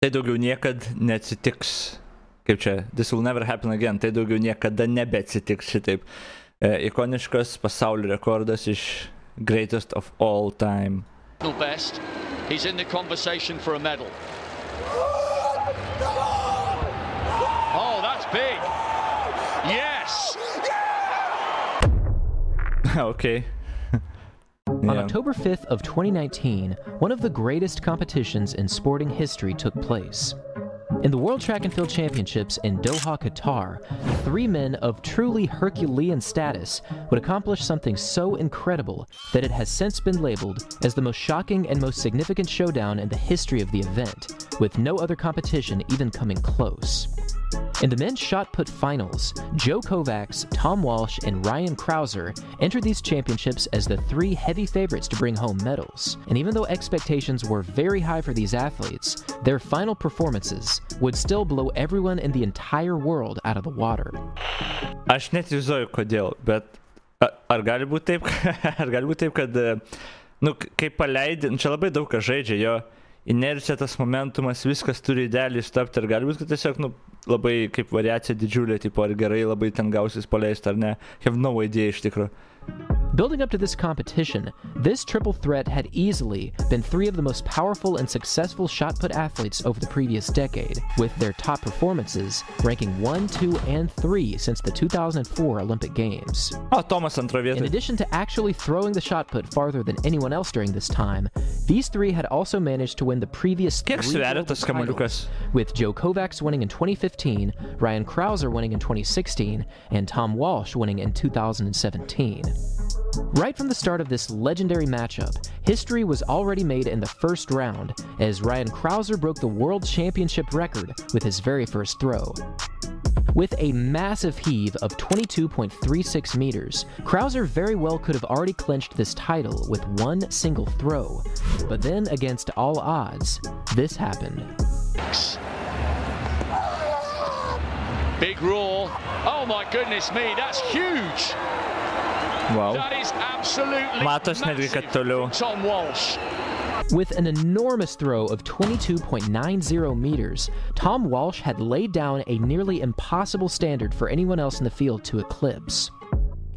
Tai daugiau niekad neatsitiks. Kaip čia, this will never happen again. Tai daugiau niekada nebeatsitiks šitaip. Ikoniškas pasaulio rekordas iš greatest of all time. Best. He's in the conversation for a medal. Oh, that's big. Yes. Okay. On October 5th of 2019, one of the greatest competitions in sporting history took place. In the World Track and Field Championships in Doha, Qatar, 3 men of truly Herculean status would accomplish something so incredible that it has since been labeled as the most shocking and most significant showdown in the history of the event, with no other competition even coming close. In the men's shot put finals, Joe Kovacs, Tom Walsh, and Ryan Krauser entered these championships as the 3 heavy favorites to bring home medals. And even though expectations were very high for these athletes, their final performances would still blow everyone in the entire world out of the water. Aš net įsivaizduoju kodėl, bet ar gali būti taip, kad, kai paleidi, čia labai daug kas žaidžia, jo inercija, tas momentumas, viskas turi idealiai stapti, ar gali būti, kad tiesiog, labai kaip variacija didžiulė, tipo, ar gerai labai ten gausis paleist, ar ne, have no idea iš tikro. Building up to this competition, this triple threat had easily been 3 of the most powerful and successful shot put athletes over the previous decade, with their top performances ranking 1, 2, and 3 since the 2004 Olympic Games. Tomas antra vieta. In addition to actually throwing the shot put farther than anyone else during this time, these 3 had also managed to win the previous 3 world titles, with Joe Kovacs winning in 2015, Ryan Krauser winning in 2016, and Tom Walsh winning in 2017. Right from the start of this legendary matchup, history was already made in the first round, as Ryan Krauser broke the world championship record with his very first throw. With a massive heave of 22.36 meters, Krauser very well could have already clinched this title with one single throw. But then, against all odds, this happened. Big roar. Oh my goodness me, that's huge. Wow. That is absolutely massive. Tom Walsh. With an enormous throw of 22.90 meters, Tom Walsh had laid down a nearly impossible standard for anyone else in the field to eclipse.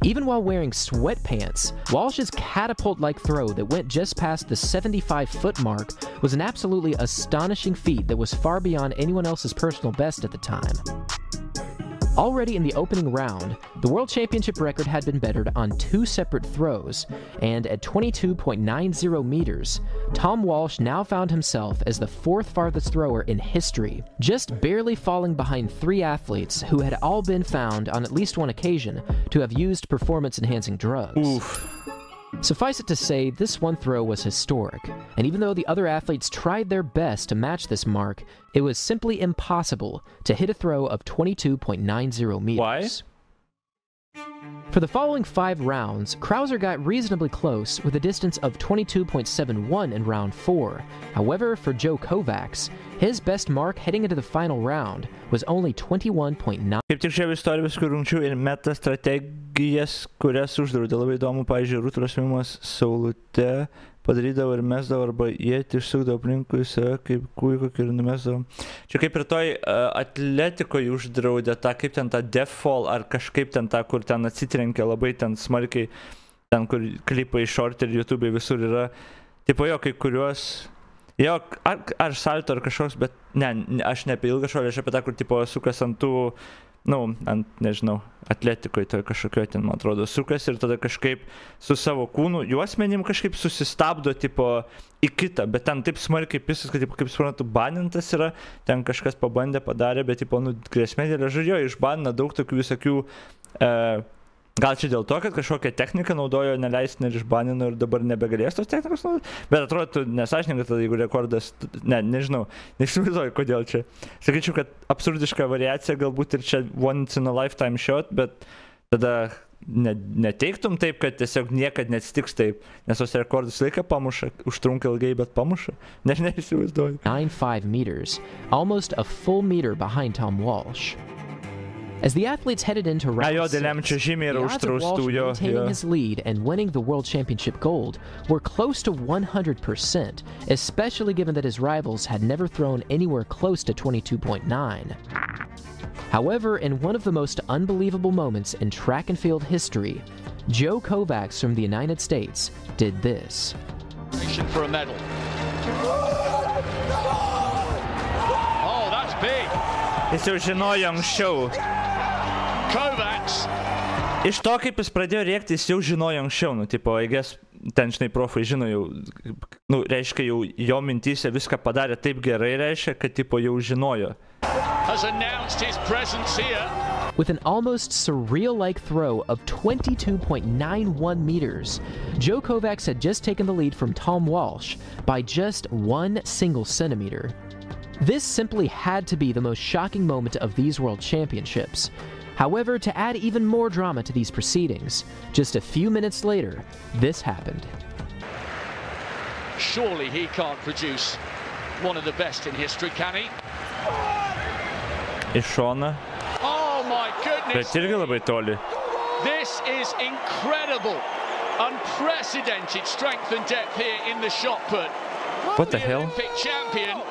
Even while wearing sweatpants, Walsh's catapult-like throw that went just past the 75-foot mark was an absolutely astonishing feat that was far beyond anyone else's personal best at the time. Already in the opening round, the World Championship record had been bettered on 2 separate throws, and at 22.90 meters, Tom Walsh now found himself as the 4th farthest thrower in history, just barely falling behind 3 athletes who had all been found on at least one occasion to have used performance-enhancing drugs. Oof. Suffice it to say, this one throw was historic, and even though the other athletes tried their best to match this mark, it was simply impossible to hit a throw of 22.90 meters. Why? For the following 5 rounds, Krauser got reasonably close with a distance of 22.71 in round 4. However, for Joe Kovacs, his best mark heading into the final round was only 21.9. Kaip tik čia istorija viskų rungčių ir meta strategijas, kurias uždraudė. Labai įdomu, pavyzdžiui, Rutulio smimas saulute padarydavo ir mesdavo arba ietį išsukdavo aplinkui save kaip kūjį kokį ir numesdavo. Čia kaip ir toj atletikoje uždraudė tą, kaip ten tą death fall ar kažkaip ten tą, kur ten atsitrenkia labai ten smarkiai, ten kur klipai short ir YouTube visur yra. Tipo jo, kai kuriuos, jo, ar salto ar kažkoks, bet ne, aš ne apie ilgą šuolį, aš apie tą, kur tipo sukas ant tų, ant, nežinau, atletikoje toj kažkokio ten, man atrodo, sukas ir tada kažkaip su savo kūnu, juosmenim kažkaip susistabdo, tipo, į kitą, bet ten taip smarkiai pisas, kad, tipo, kaip suprantu, banintas yra, ten kažkas pabandė, padarė, bet, tipo, grėsmė dėlė, žodžiu, išbanina daug tokių visokių, gal čia dėl to, kad kažkokią techniką naudojo neleistinę ir išbanino ir dabar nebegalės tos technikos naudoti, bet atrodo nesąžininga tada, jeigu rekordas, nežinau, neįsivaizduoju, kodėl čia. Sakyčiau, kad absurdiška variacija, galbūt ir čia once in a lifetime shot, bet tada neteiktum taip, kad tiesiog niekad neatsitiks taip, nes tos rekordus laiką pamuša, užtrunka ilgai, bet pamuša. Neįsivaizduoju. 9.5 meters, almost a full meter behind Tom Walsh. As the athletes headed into round jo 6, dėlėm čiuožime yra the odds of Walsh uždraustų, jo. maintaining his lead and winning the World Championship gold were close to 100%, especially given that his rivals had never thrown anywhere close to 22.9. However, in one of the most unbelievable moments in track and field history, Joe Kovacs from the United States did this. For a medal. Oh, that's big. Jis jau žinojo anksčiau. Kovacs. Iš to, kaip jis pradėjo rėkti, jis jau žinojo anksčiau, nu, tipo, I guess, ten, žinai, profai žino jau, nu, reiškia, jau jo mintyse viską padarė taip gerai, reiškia, kad, tipo, jau žinojo. Has announced his presence here. With an almost surreal-like throw of 22.91 meters, Joe Kovacs had just taken the lead from Tom Walsh by just 1 single centimeter. This simply had to be the most shocking moment of these World Championships. However, to add even more drama to these proceedings, just a few minutes later, this happened. Surely he can't produce one of the best in history, can he? Iš šona. Oh my goodness! Bet irgi labai toli. This is incredible. Unprecedented strength and depth here in the shot put. What the hell? Olympic champion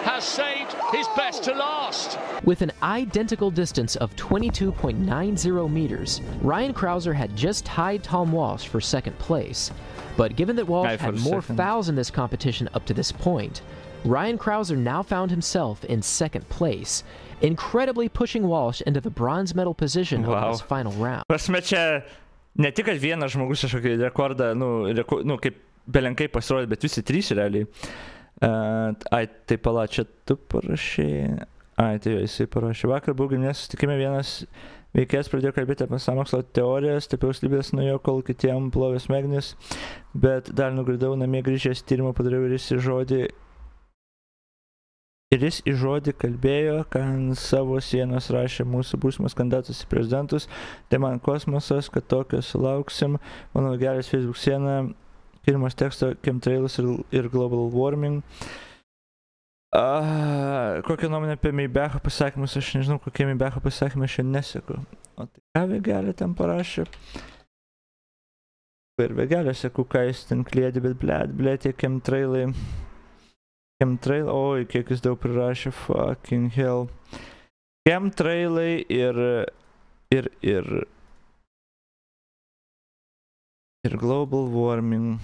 has saved his best to last. With an identical distance of 22.90 meters, Ryan Crouser had just tied Tom Walsh for second place. But given that Walsh had more fouls in this competition up to this point, Ryan Crouser now found himself in second place, incredibly pushing Walsh into the bronze medal position of this final round. Prasme, čia ne tik, kad vienas žmogus kažkokį rekordą, kaip belenkai pasirodė, bet visi trys realiai. Ai, tai pala, čia tu parašai. Ai, tai jo, jisai parašė. Vakar buvau giminės susitikime, vienas veikėjas pradėjo kalbėti apie sąmokslo teorijas, taip jau slibės nuo jo, kol kitiem plovė smegenis, bet dar nugridau, namie grįžęs tyrimą padariau ir jis į žodį kalbėjo, ką ant savo sienos rašė mūsų būsimas kandidatas į prezidentus. Tai man kosmosas, kad tokio sulauksim. Mano geras Facebook siena, pirmas teksto, chemtrails ir global warming. Kokią nuomonę apie Meibecho pasakymus, aš nežinau, kokie Meibecho pasakymai, aš neseku. O tai ką Vegelė ten parašė? Ir Vegelė seku, ką jis ten kliedi, bet blėt, tie chemtrailai. Chemtrail, oi, kiek jis daug prirašė, fucking hell. Chemtrailai ir global warming.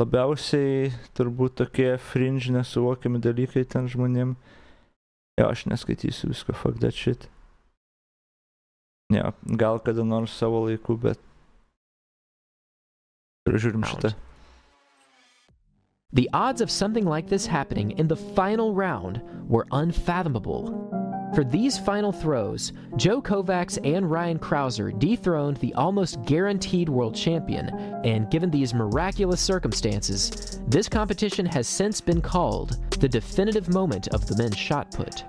Labiausiai turbūt tokie fringe nesuvokiami dalykai ten žmonėm. Jo, aš neskaitysiu visko, fuck that shit. Jo, gal kada nors savo laiku, bet žiūrim šitą. The odds of something like this happening in the final round were unfathomable. For these final throws, Joe Kovacs and Ryan Crouser dethroned the almost guaranteed world champion, and given these miraculous circumstances, this competition has since been called the definitive moment of the men's shot put.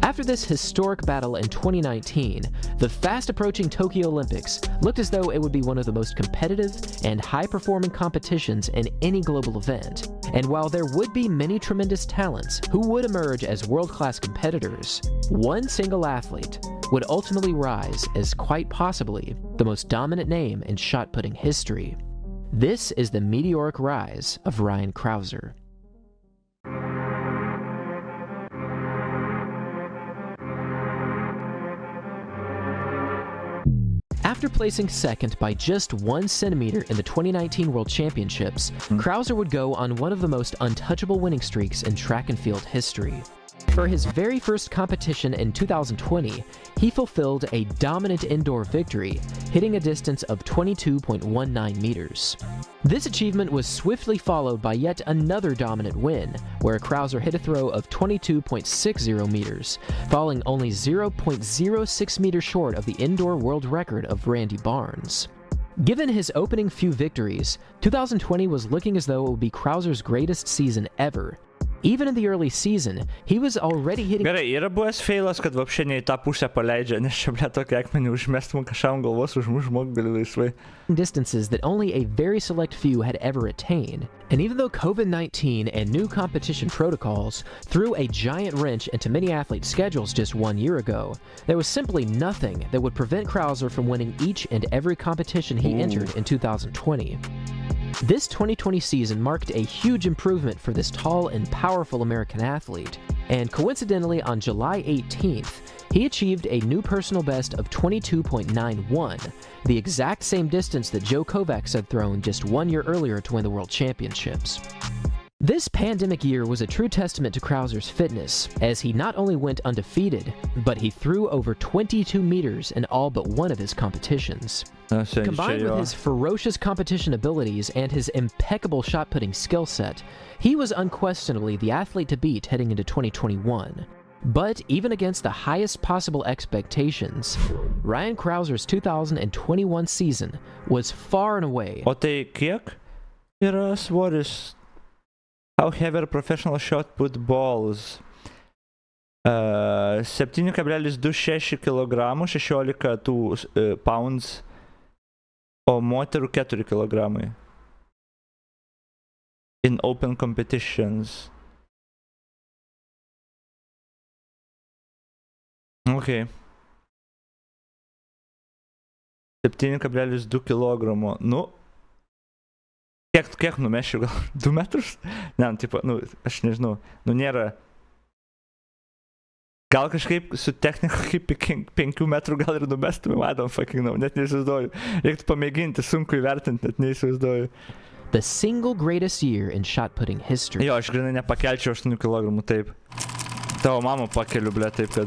After this historic battle in 2019, the fast-approaching Tokyo Olympics looked as though it would be one of the most competitive and high-performing competitions in any global event. And while there would be many tremendous talents who would emerge as world-class competitors, one single athlete would ultimately rise as quite possibly the most dominant name in shot-putting history. This is the meteoric rise of Ryan Crouser. After placing second by just 1 centimeter in the 2019 World Championships, Crouser would go on one of the most untouchable winning streaks in track and field history. For his very first competition in 2020, he fulfilled a dominant indoor victory, hitting a distance of 22.19 meters. This achievement was swiftly followed by yet another dominant win, where Crouser hit a throw of 22.60 meters, falling only 0.06 meters short of the indoor world record of Randy Barnes. Given his opening few victories, 2020 was looking as though it would be Crouser's greatest season ever. Even in the early season, he was already hitting Gerai, yra buvęs feilas, kad vapšė ne į tą pusę paleidžia, nes čia, ble, tokį akmenį užmestum kažkam galvos, užmuš žmogų gali laisvai. distances that only a very select few had ever attained. And even though COVID-19 and new competition protocols threw a giant wrench into many athletes' schedules just 1 year ago, there was simply nothing that would prevent Krauser from winning each and every competition he entered in 2020. This 2020 season marked a huge improvement for this tall and powerful American athlete, and coincidentally on July 18th, he achieved a new personal best of 22.91, the exact same distance that Joe Kovacs had thrown just 1 year earlier to win the World Championships. This pandemic year was a true testament to Krauser's fitness, as he not only went undefeated, but he threw over 22 meters in all but one of his competitions. Combined with his ferocious competition abilities and his impeccable shot-putting skill set, he was unquestionably the athlete to beat heading into 2021. But even against the highest possible expectations, Ryan Krauser's 2021 season was far and away. O tai kiek yra svoris? How heavy are professional shot put balls? 7,26 kg, 16 tų pounds, o moterų 4 kg. In open competitions. Ok. 7,2 kg. Nu, kiek numešiu, gal 2 metrus? Ne, tipo, nu, aš nežinau. Nu, nėra. Gal kažkaip su technika kaip 5 metrų gal ir numestume, I don't fucking know, net neįsivaizduoju. Reiktų pamėginti, sunku įvertinti, net neįsivaizduoju. The single greatest year in shot putting history. Jo, aš grinai nepakelčiau 8 kg, taip. Tavo mamą pakeliu, ble, taip kad...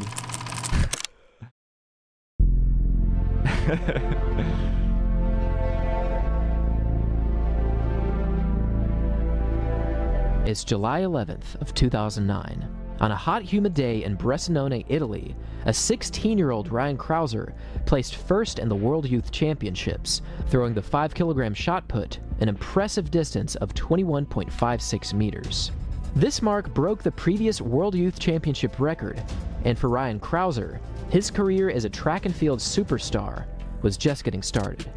It's July 11th of 2009. On a hot, humid day in Bressanone, Italy, a 16-year-old Ryan Krauser placed first in the World Youth Championships, throwing the 5-kilogram shot put an impressive distance of 21.56 meters. This mark broke the previous World Youth Championship record, and for Ryan Krauser, his career as a track and field superstar was just getting started.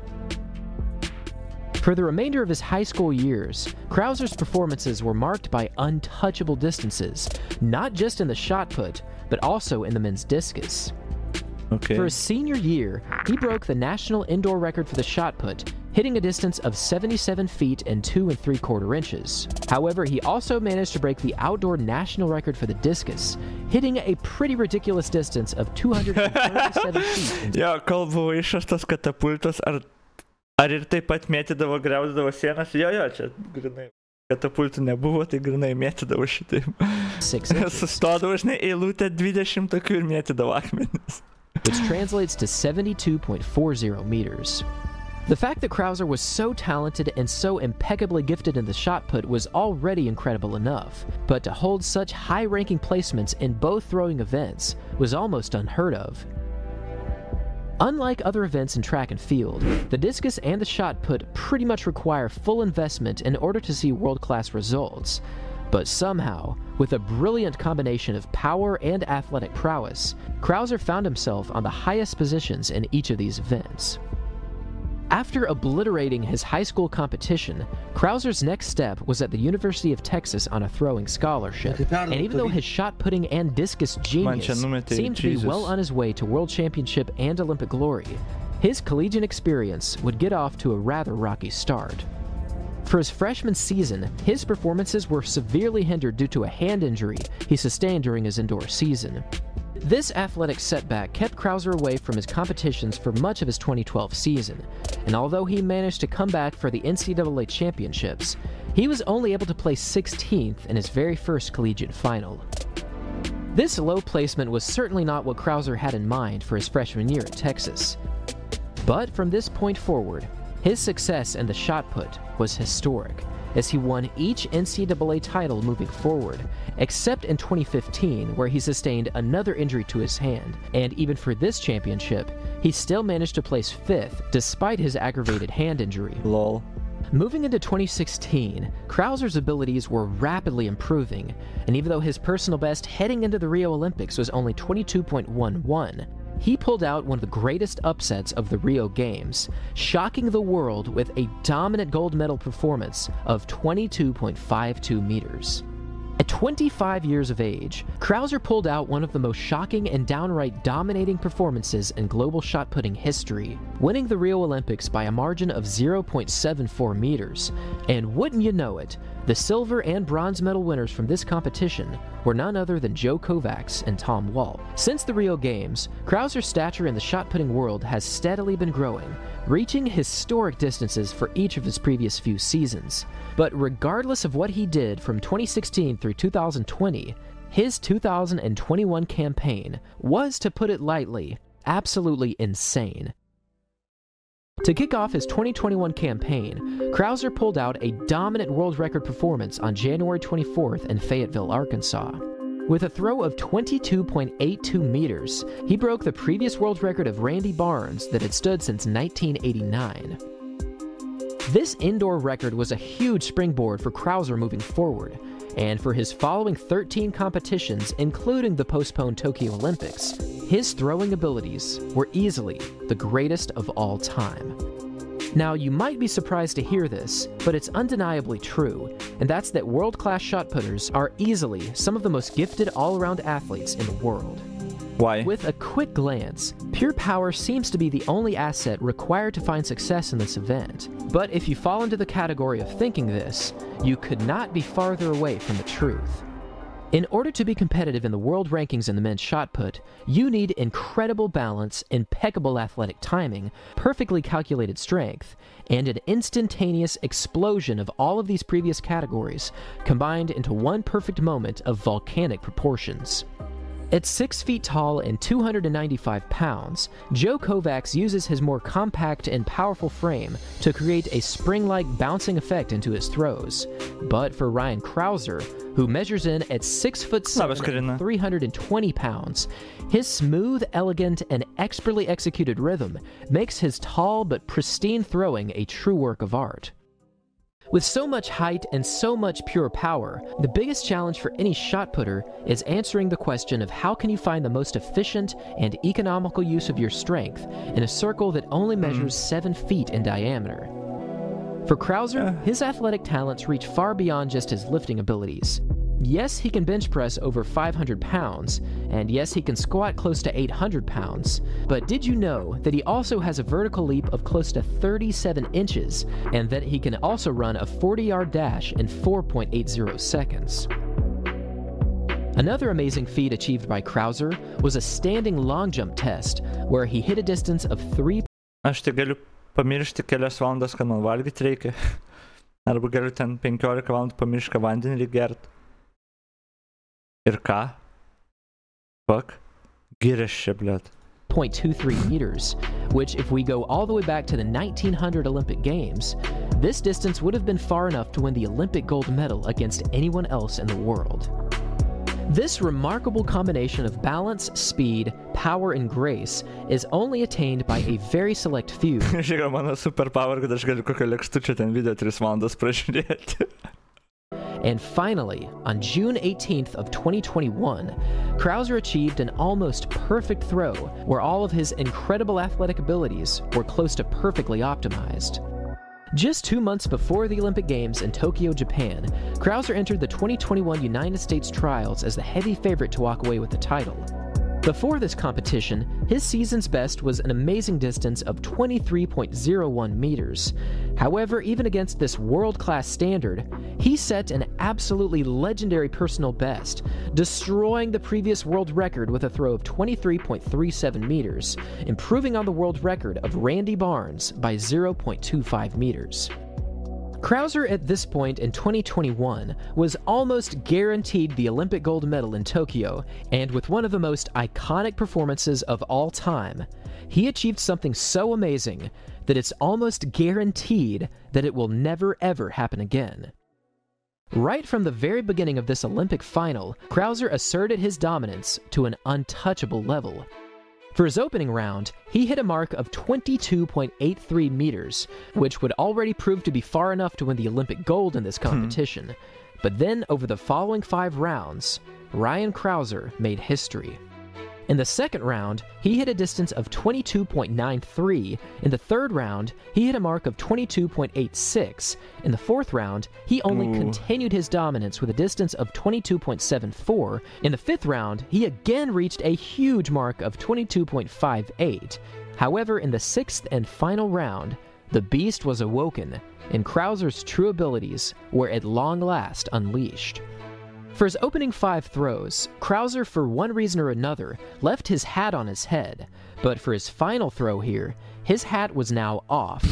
For the remainder of his high school years, Krauser's performances were marked by untouchable distances, not just in the shot put, but also in the men's discus. Okay. For his senior year, he broke the national indoor record for the shot put, hitting a distance of 77 feet and 2 3/4 inches. However, he also managed to break the outdoor national record for the discus, hitting a pretty ridiculous distance of 237 feet. Jo, kol buvo išrastas katapultas, ar ir taip pat mėtydavo, griaudydavo sienas? Jo, čia grinai. Katapultų nebuvo, tai grinai mėtydavo šitaip. Sustodavo, žinai, eilutę 20 tokių ir mėtydavo akmenis. Which translates to 72.40 meters. The fact that Krauser was so talented and so impeccably gifted in the shot put was already incredible enough, but to hold such high-ranking placements in both throwing events was almost unheard of. Unlike other events in track and field, the discus and the shot put pretty much require full investment in order to see world-class results. But somehow, with a brilliant combination of power and athletic prowess, Krauser found himself on the highest positions in each of these events. After obliterating his high school competition, Krauser's next step was at the University of Texas on a throwing scholarship. And even though his shot-putting and discus genius seemed to be well on his way to World Championship and Olympic glory, his collegiate experience would get off to a rather rocky start. For his freshman season, his performances were severely hindered due to a hand injury he sustained during his indoor season. This athletic setback kept Krauser away from his competitions for much of his 2012 season, and although he managed to come back for the NCAA championships, he was only able to place 16th in his very first collegiate final. This low placement was certainly not what Krauser had in mind for his freshman year at Texas. But from this point forward, his success in the shot put was historic, as he won each NCAA title moving forward, except in 2015, where he sustained another injury to his hand, and even for this championship, he still managed to place 5th despite his aggravated hand injury. Lol. Moving into 2016, Krauser's abilities were rapidly improving, and even though his personal best heading into the Rio Olympics was only 22.11, he pulled out one of the greatest upsets of the Rio Games, shocking the world with a dominant gold medal performance of 22.52 meters. At 25 years of age, Krauser pulled out one of the most shocking and downright dominating performances in global shot putting history, winning the Rio Olympics by a margin of 0.74 meters. And wouldn't you know it, the silver and bronze medal winners from this competition were none other than Joe Kovacs and Tom Walsh. Since the Rio Games, Krauser's stature in the shot putting world has steadily been growing, reaching historic distances for each of his previous few seasons. But regardless of what he did from 2016 through 2020, his 2021 campaign was, to put it lightly, absolutely insane. To kick off his 2021 campaign, Krauser pulled out a dominant world record performance on January 24th in Fayetteville, Arkansas. With a throw of 22.82 meters, he broke the previous world record of Randy Barnes that had stood since 1989. This indoor record was a huge springboard for Krauser moving forward, and for his following 13 competitions, including the postponed Tokyo Olympics, his throwing abilities were easily the greatest of all time. Now, you might be surprised to hear this, but it's undeniably true, and that's that world-class shot putters are easily some of the most gifted all-around athletes in the world. Why? With a quick glance, pure power seems to be the only asset required to find success in this event. But if you fall into the category of thinking this, you could not be farther away from the truth. In order to be competitive in the world rankings in the men's shot put, you need incredible balance, impeccable athletic timing, perfectly calculated strength, and an instantaneous explosion of all of these previous categories combined into one perfect moment of volcanic proportions. At 6 feet tall and 295 pounds, Joe Kovacs uses his more compact and powerful frame to create a spring-like bouncing effect into his throws. But for Ryan Krauser, who measures in at 6'7" and 320 pounds, his smooth, elegant, and expertly executed rhythm makes his tall but pristine throwing a true work of art. With so much height and so much pure power, the biggest challenge for any shot putter is answering the question of how can you find the most efficient and economical use of your strength in a circle that only measures 7 feet in diameter. For Krauser, his athletic talents reach far beyond just his lifting abilities. Yes, he can bench press over 500 pounds, and yes, he can squat close to 800 pounds, but did you know that he also has a vertical leap of close to 37 inches, and that he can also run a 40-yard dash in 4.80 seconds? Another amazing feat achieved by Krauser was a standing long jump test, where he hit a distance of 3. Aš tai galiu pamiršti kelias valandas, kad man valgyti reikia. Arba galiu ten 15 valandų pamiršti, kad vandenį gert. Ir ką? Fuck. Giriščia, blet. 0.23 meters, which if we go all the way back to the 1900 Olympic Games, this distance would have been far enough to win the Olympic gold medal against anyone else in the world. This remarkable combination of balance, speed, power, and grace is only attained by a very select few. Žiūrėjau, mano superpower, kad aš galiu kokią lėkstučią ten video 3 valandas pražiūrėti. And finally, on June 18th of 2021, Krauser achieved an almost perfect throw where all of his incredible athletic abilities were close to perfectly optimized. Just 2 months before the Olympic Games in Tokyo, Japan, Krauser entered the 2021 United States trials as the heavy favorite to walk away with the title. Before this competition, his season's best was an amazing distance of 23.01 meters. However, even against this world-class standard, he set an absolutely legendary personal best, destroying the previous world record with a throw of 23.37 meters, improving on the world record of Randy Barnes by 0.25 meters. Krauser at this point in 2021 was almost guaranteed the Olympic gold medal in Tokyo, and with one of the most iconic performances of all time, he achieved something so amazing that it's almost guaranteed that it will never ever happen again. Right from the very beginning of this Olympic final, Krauser asserted his dominance to an untouchable level. For his opening round, he hit a mark of 22.83 meters, which would already prove to be far enough to win the Olympic gold in this competition. But then, over the following 5 rounds, Ryan Crouser made history. In the second round, he hit a distance of 22.93. In the third round, he hit a mark of 22.86. In the fourth round, he only continued his dominance with a distance of 22.74. In the fifth round, he again reached a huge mark of 22.58. However, in the sixth and final round, the beast was awoken, and Crouser's true abilities were at long last unleashed. For his opening 5 throws, Crouser, for one reason or another, left his hat on his head, but for his final throw here, his hat was now off,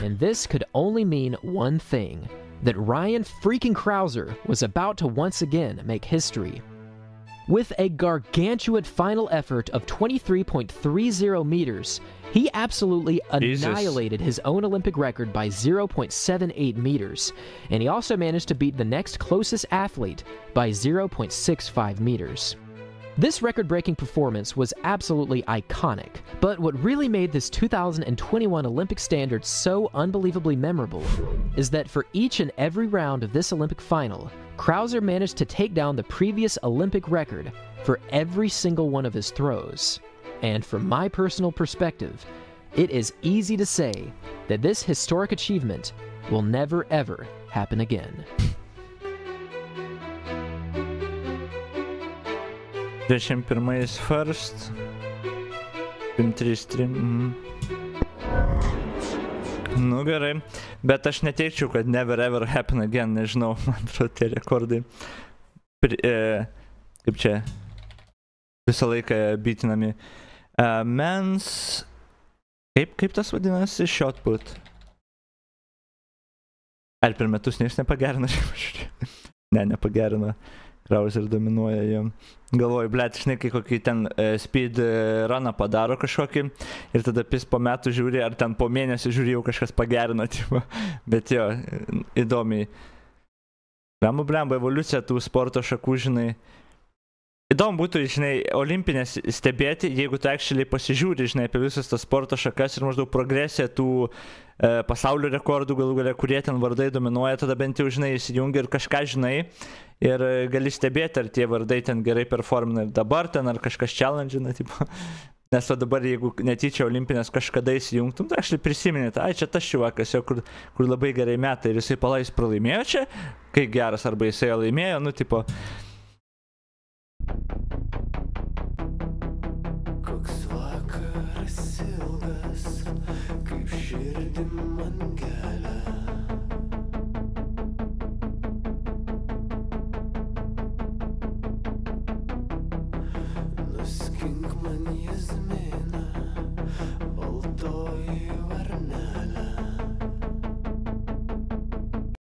and this could only mean one thing, that Ryan freaking Crouser was about to once again make history. With a gargantuan final effort of 23.30 meters, he absolutely annihilated his own Olympic record by 0.78 meters, and he also managed to beat the next closest athlete by 0.65 meters. This record-breaking performance was absolutely iconic, but what really made this 2021 Olympic standard so unbelievably memorable is that for each and every round of this Olympic final, Crouser managed to take down the previous Olympic record for every single one of his throws. And from my personal perspective, it is easy to say that this historic achievement will never ever happen again. 21 first, 3-3. Nu gerai, bet aš neteikčiau, kad never ever happen again, nežinau, man atrodo, tie rekordai. Kaip čia, visą laiką bitinami. Men's, kaip tas vadinasi, shot put? Ar per metus nieks nepagerino? Ne, nepagerino. Crouser dominuoja jam. Galvoju, blėt, žinai, kai kokį ten speed runą padaro kažkokį ir tada po metų žiūri, ar ten po mėnesio žiūri jau kažkas pagerino, tipo. Bet jo, įdomiai. Blemba, evoliucija tų sporto šakų, žinai. Įdomu būtų, žinai, olimpinės stebėti, jeigu tu actually pasižiūri, žinai, apie visas tas sporto šakas ir maždaug progresiją tų pasaulio rekordų galų gale, kurie ten vardai dominuoja, tada bent jau, žinai, įsijungi ir kažką žinai ir gali stebėti, ar tie vardai ten gerai performina ir dabar ten, ar kažkas challenge'ina, tipo. Nes o dabar, jeigu netyčia olimpinės kažkada įsijungtum, tai actually prisiminėt, ai, čia tas šiuvakas, jo, kur labai gerai metai ir jisai palais pralaimėjo čia, kai geras, arba jisai laimėjo, nu, tipo. Koks vakaras ilgas, kaip širdim man kelia. Nuskink man jis mėlynas.